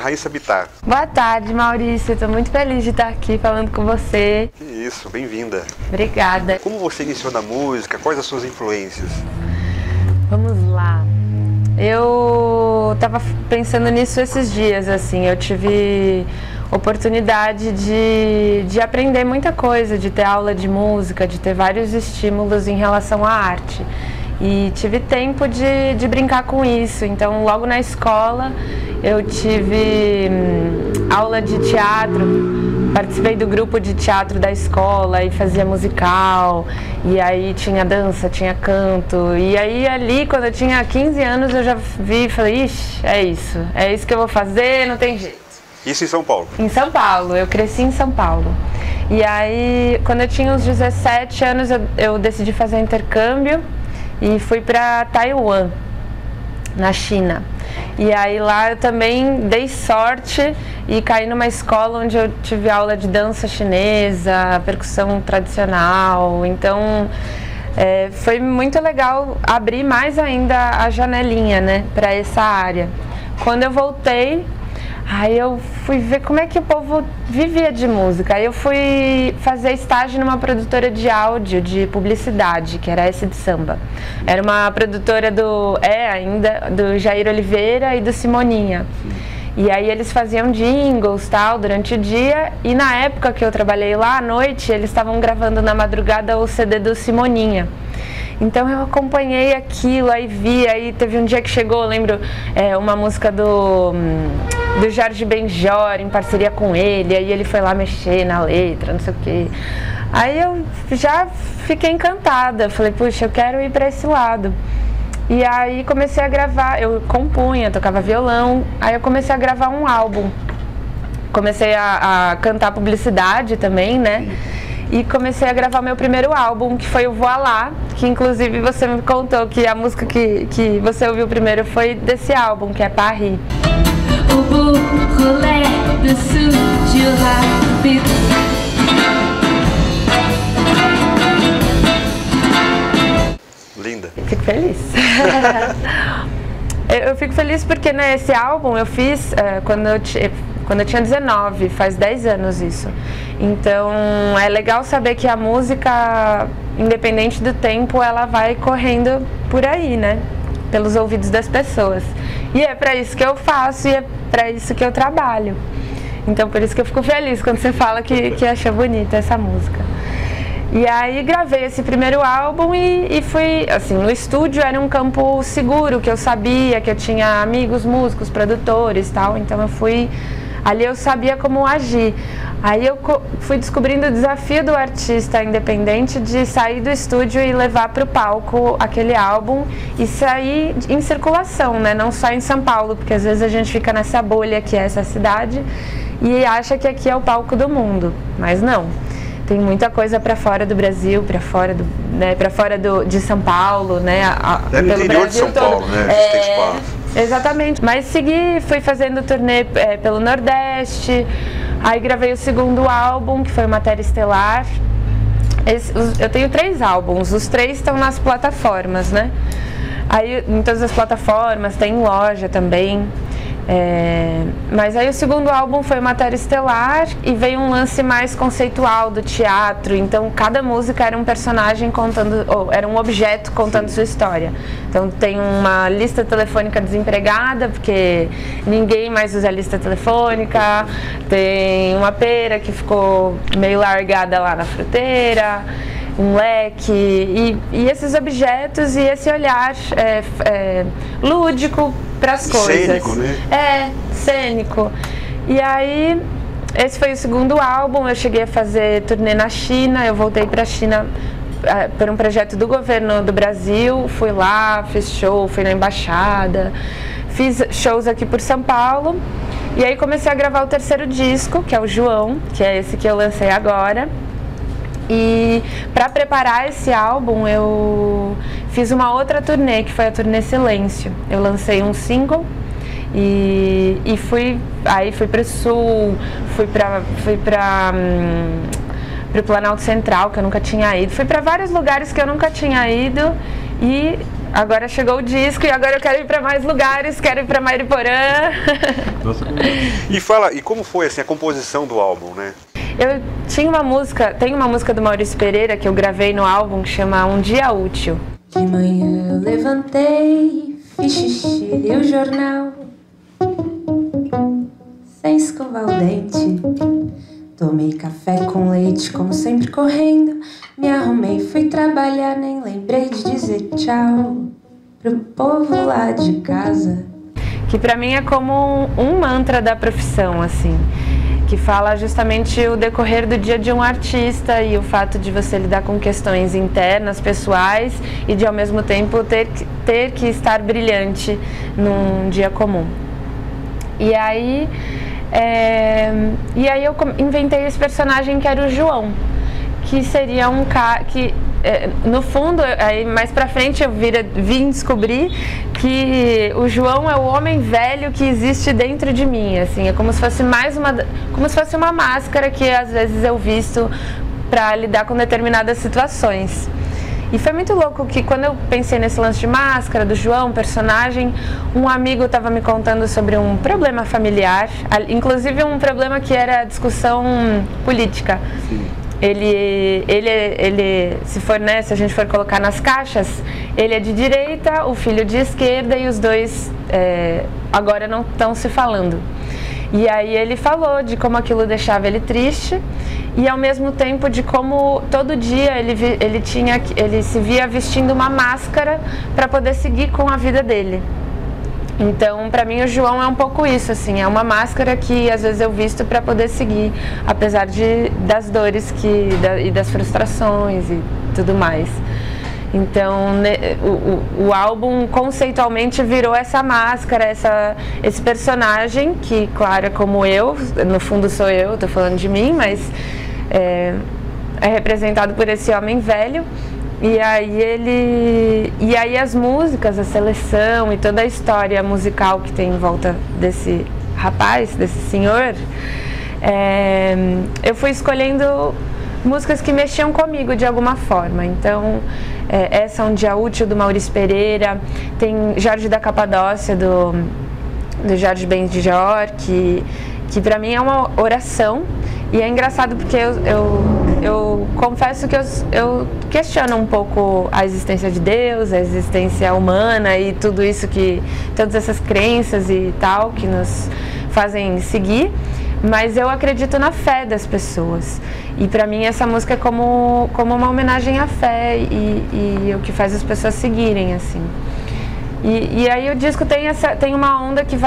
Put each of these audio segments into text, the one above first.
Raíssa Bittar. Boa tarde, Maurício. Estou muito feliz de estar aqui falando com você. Que isso, bem-vinda. Obrigada. Como você iniciou na música? Quais as suas influências? Vamos lá. Eu estava pensando nisso esses dias, assim. Eu tive oportunidade de aprender muita coisa, de ter aula de música, de ter vários estímulos em relação à arte. E tive tempo de brincar com isso. Então, logo na escola, eu tive aula de teatro, participei do grupo de teatro da escola e fazia musical, e aí tinha dança, tinha canto. E aí ali, quando eu tinha 15 anos, eu já vi e falei, ixi, é isso que eu vou fazer, não tem jeito. Isso em São Paulo? Em São Paulo, eu cresci em São Paulo. E aí, quando eu tinha uns 17 anos, eu decidi fazer intercâmbio e fui para Taiwan, na China. E aí lá eu também dei sorte e caí numa escola onde eu tive aula de dança chinesa, percussão tradicional. Então foi muito legal abrir mais ainda a janelinha, né, para essa área. Quando eu voltei, aí eu fui ver como é que o povo vivia de música. Aí eu fui fazer estágio numa produtora de áudio, de publicidade, que era essa de samba. Era uma produtora do Jair Oliveira e do Simoninha. E aí eles faziam jingles, tal, durante o dia. E na época que eu trabalhei lá, à noite, eles estavam gravando na madrugada o CD do Simoninha. Então eu acompanhei aquilo, aí vi, aí teve um dia que chegou, eu lembro, uma música do Jorge Benjor, em parceria com ele, aí ele foi lá mexer na letra, não sei o quê. Aí eu já fiquei encantada, falei, puxa, eu quero ir para esse lado. E aí comecei a gravar, eu compunha, tocava violão, aí eu comecei a gravar um álbum. Comecei a cantar publicidade também, né? E comecei a gravar meu primeiro álbum, que foi o Voilá, que inclusive você me contou que a música que você ouviu primeiro foi desse álbum, que é Paris. Linda. Fico feliz. Eu fico feliz porque, né, esse álbum eu fiz quando eu tinha 19, faz 10 anos isso. Então é legal saber que a música, independente do tempo, ela vai correndo por aí, né? Pelos ouvidos das pessoas. E é pra isso que eu faço e é pra isso que eu trabalho. Então por isso que eu fico feliz quando você fala que achou bonita essa música. E aí gravei esse primeiro álbum e fui, assim, no estúdio era um campo seguro, que eu sabia, que eu tinha amigos músicos, produtores e tal, então ali eu sabia como agir. Aí eu fui descobrindo o desafio do artista independente de sair do estúdio e levar para o palco aquele álbum e sair em circulação, né? Não só em São Paulo, porque às vezes a gente fica nessa bolha que é essa cidade e acha que aqui é o palco do mundo, mas não. Tem muita coisa para fora do Brasil, para fora de São Paulo, né? Pelo interior de São Paulo, né? Tem espaço. Exatamente. Mas fui fazendo turnê pelo Nordeste. Aí gravei o segundo álbum, que foi Matéria Estelar. Eu tenho 3 álbuns, os 3 estão nas plataformas, né? Aí em todas as plataformas, tem loja também. Mas aí o segundo álbum foi Matéria Estelar e veio um lance mais conceitual do teatro, então cada música era um personagem contando, ou era um objeto contando sua história. Então tem uma lista telefônica desempregada, porque ninguém mais usa a lista telefônica, tem uma pera que ficou meio largada lá na fruteira, um leque, e esses objetos e esse olhar lúdico para as coisas. Cênico, né? Cênico. E aí, esse foi o segundo álbum, eu cheguei a fazer turnê na China, eu voltei para a China por um projeto do governo do Brasil, fui lá, fiz show, fui na embaixada, fiz shows aqui por São Paulo, e aí comecei a gravar o terceiro disco, que é o João, que é esse que eu lancei agora. E para preparar esse álbum eu fiz uma outra turnê, que foi a turnê Silêncio. Eu lancei um single e fui para o Sul, fui para o Planalto Central, que eu nunca tinha ido. Fui para vários lugares que eu nunca tinha ido e agora chegou o disco e agora eu quero ir para mais lugares, quero ir para Mariporã. E como foi assim a composição do álbum, né? Eu tem uma música do Maurício Pereira que eu gravei no álbum que chama Um Dia Útil. De manhã eu levantei, fiz xixi, li o jornal, sem escovar o dente. Tomei café com leite, como sempre correndo. Me arrumei, fui trabalhar, nem lembrei de dizer tchau pro povo lá de casa. Que pra mim é como um mantra da profissão, assim. Que fala justamente o decorrer do dia de um artista e o fato de você lidar com questões internas, pessoais e de ao mesmo tempo ter que estar brilhante num dia comum. E aí eu inventei esse personagem que era o João, que seria um cara que, no fundo, aí mais pra frente eu vim descobrir que o João é o homem velho que existe dentro de mim, assim, é como se fosse uma máscara que às vezes eu visto para lidar com determinadas situações. E foi muito louco que quando eu pensei nesse lance de máscara, do João, personagem, um amigo estava me contando sobre um problema familiar, inclusive um problema que era discussão política. Sim. Ele se a gente for colocar nas caixas, ele é de direita, o filho de esquerda e os dois agora não estão se falando. E aí ele falou de como aquilo deixava ele triste e ao mesmo tempo de como todo dia ele se via vestindo uma máscara para poder seguir com a vida dele. Então, para mim, o João é um pouco isso, assim, é uma máscara que às vezes eu visto para poder seguir, apesar das dores e das frustrações e tudo mais. Então, o álbum conceitualmente virou essa máscara, esse personagem que, claro, é como eu, no fundo sou eu, tô falando de mim, mas é representado por esse homem velho. E aí as músicas, a seleção e toda a história musical que tem em volta desse rapaz, desse senhor, eu fui escolhendo músicas que mexiam comigo de alguma forma. Então, essa é Um Dia Útil, do Maurício Pereira, tem Jorge da Capadócia, do Jorge Benjor, que pra mim é uma oração. E é engraçado porque eu confesso que eu questiono um pouco a existência de Deus, a existência humana e tudo isso todas essas crenças e tal que nos fazem seguir, mas eu acredito na fé das pessoas. E pra mim essa música é como uma homenagem à fé e o que faz as pessoas seguirem, assim. E aí o disco tem uma onda que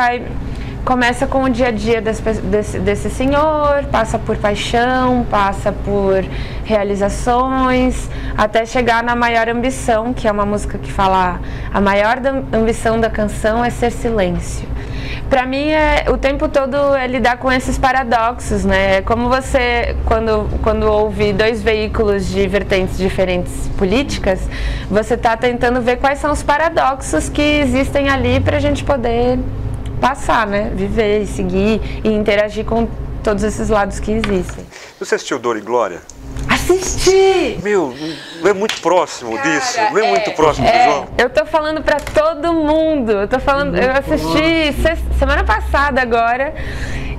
começa com o dia a dia desse senhor, passa por paixão, passa por realizações, até chegar na Maior Ambição, que é uma música que fala a maior ambição da canção é ser silêncio. Pra mim, o tempo todo é lidar com esses paradoxos, né? Como você, quando ouve dois veículos de vertentes diferentes políticas, você tá tentando ver quais são os paradoxos que existem ali pra gente poder passar, né? Viver e seguir e interagir com todos esses lados que existem. Você assistiu Dor e Glória? Assisti! Meu, não é muito próximo disso? Não é muito próximo do João? Eu tô falando pra todo mundo. Eu assisti semana passada agora.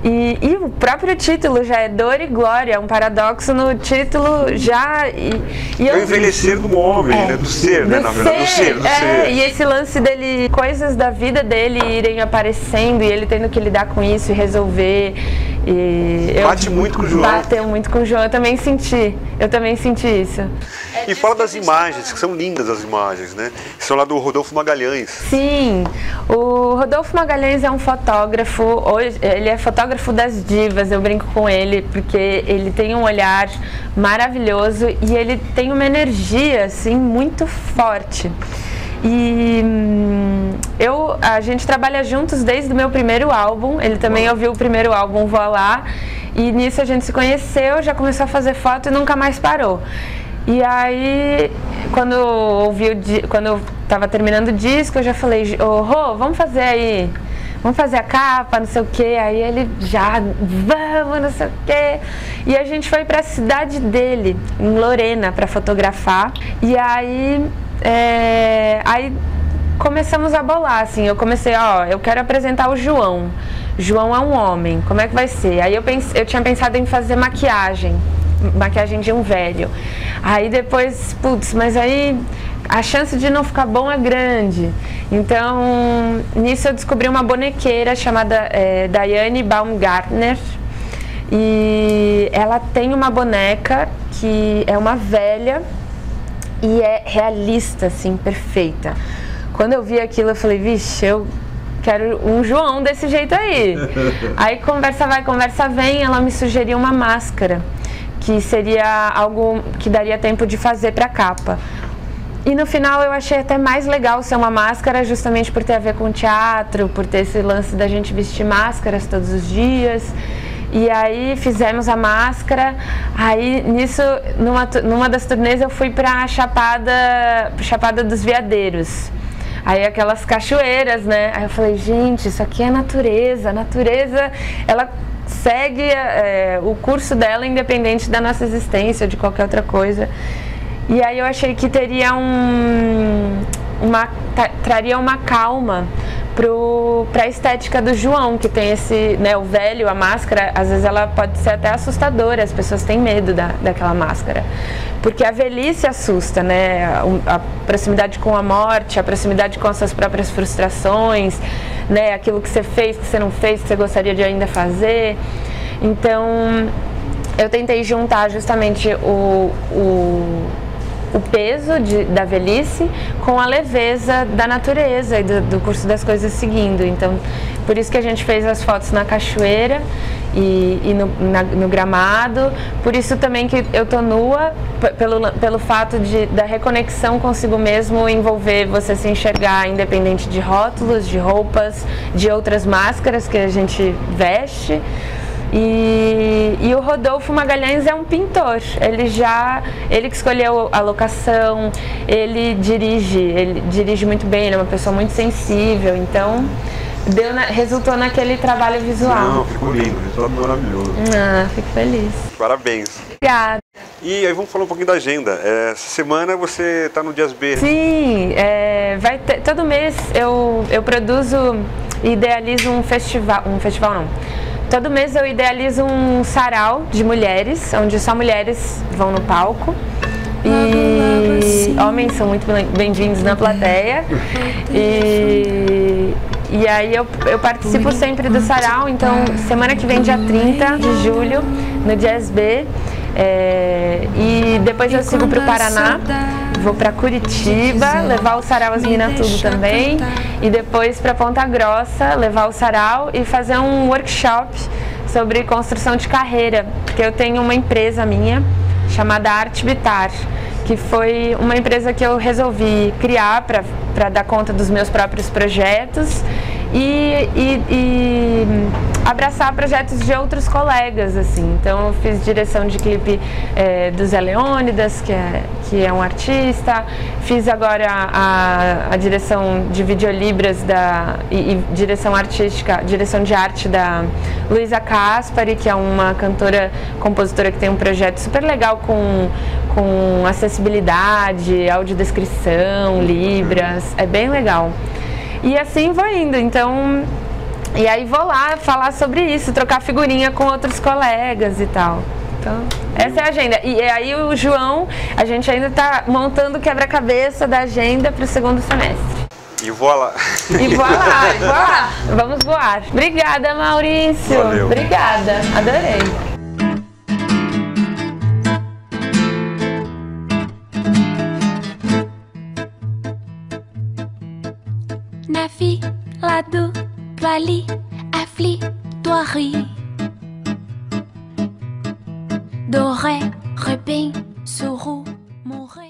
E o próprio título já é Dor e Glória, um paradoxo no título já. É o envelhecer do homem, né? Do ser, né? Na verdade, do ser. E esse lance dele, coisas da vida dele irem aparecendo e ele tendo que lidar com isso e resolver. Bate muito com o João. Bateu muito com o João, eu também senti isso. E fala das imagens, que são lindas as imagens, né? Que são lá do Rodolfo Magalhães. Sim, o Rodolfo Magalhães é um fotógrafo, ele é fotógrafo das divas, eu brinco com ele, porque ele tem um olhar maravilhoso e ele tem uma energia, assim, muito forte. E a gente trabalha juntos desde o meu primeiro álbum, ele também ouviu o primeiro álbum, Voa Lá, e nisso a gente se conheceu, já começou a fazer foto e nunca mais parou. E aí, quando eu tava terminando o disco, eu já falei, Rô, vamos fazer a capa, não sei o que. Aí ele vamos, não sei o que. E a gente foi pra cidade dele, em Lorena, pra fotografar. E aí começamos a bolar, assim, eu comecei, eu quero apresentar o João. João é um homem, como é que vai ser? Aí eu tinha pensado em fazer maquiagem de um velho. Aí depois, putz, mas aí a chance de não ficar bom é grande. Então, nisso eu descobri uma bonequeira chamada Diane Baumgartner. E ela tem uma boneca que é uma velha e é realista, assim, perfeita. Quando eu vi aquilo, eu falei, vixe, eu quero um João desse jeito aí. Aí conversa vai, conversa vem, ela me sugeriu uma máscara, que seria algo que daria tempo de fazer para capa. E no final eu achei até mais legal ser uma máscara, justamente por ter a ver com teatro, por ter esse lance da gente vestir máscaras todos os dias. E aí fizemos a máscara, aí nisso, numa das turnês eu fui pra Chapada dos Veadeiros. Aí aquelas cachoeiras, né? Aí eu falei, gente, isso aqui é natureza. A natureza, ela segue o curso dela independente da nossa existência ou de qualquer outra coisa. E aí eu achei que teria traria uma calma para a estética do João, que tem esse, né, o velho, a máscara, às vezes ela pode ser até assustadora, as pessoas têm medo daquela máscara. Porque a velhice assusta, né? A proximidade com a morte, a proximidade com as suas próprias frustrações, né? Aquilo que você fez, que você não fez, que você gostaria de ainda fazer. Então, eu tentei juntar justamente o peso da velhice com a leveza da natureza e do curso das coisas seguindo. Então, por isso que a gente fez as fotos na cachoeira e no gramado. Por isso também que eu tô nua, pelo fato da reconexão consigo mesmo envolver você se enxergar independente de rótulos, de roupas, de outras máscaras que a gente veste. E o Rodolfo Magalhães é um pintor, ele que escolheu a locação, ele dirige muito bem, ele é uma pessoa muito sensível, então resultou naquele trabalho visual. Não, ficou lindo, resultado maravilhoso. Fico feliz. Parabéns. Obrigada. E aí vamos falar um pouquinho da agenda. Essa semana você está no Jazz B. Sim, vai ter, todo mês eu produzo e idealizo um festival não. Todo mês eu idealizo um sarau de mulheres, onde só mulheres vão no palco. E homens são muito bem-vindos na plateia. E aí eu participo sempre do sarau, então semana que vem, dia 30 de julho, no Jazz B. E depois eu sigo para o Paraná, vou para Curitiba, levar o sarau As Mina Tudo também, e depois para Ponta Grossa, levar o sarau e fazer um workshop sobre construção de carreira, porque eu tenho uma empresa minha chamada Arte Bitar, que foi uma empresa que eu resolvi criar para dar conta dos meus próprios projetos e abraçar projetos de outros colegas, assim. Então eu fiz direção de clipe do Zé Leônidas, que é um artista, fiz agora a direção de videolibras e direção artística, direção de arte da Luísa Caspari, que é uma cantora, compositora que tem um projeto super legal com acessibilidade, audiodescrição, libras, é bem legal. E assim vou indo, então, e aí vou lá falar sobre isso, trocar figurinha com outros colegas e tal. Então, essa é a agenda. E aí o João, a gente ainda está montando o quebra-cabeça da agenda para o segundo semestre. E voa E voa lá. Vamos voar. Obrigada, Maurício. Valeu. Obrigada, adorei. Na fila do ali, afflitoirie. Do ré, rebem, sourou, mourir.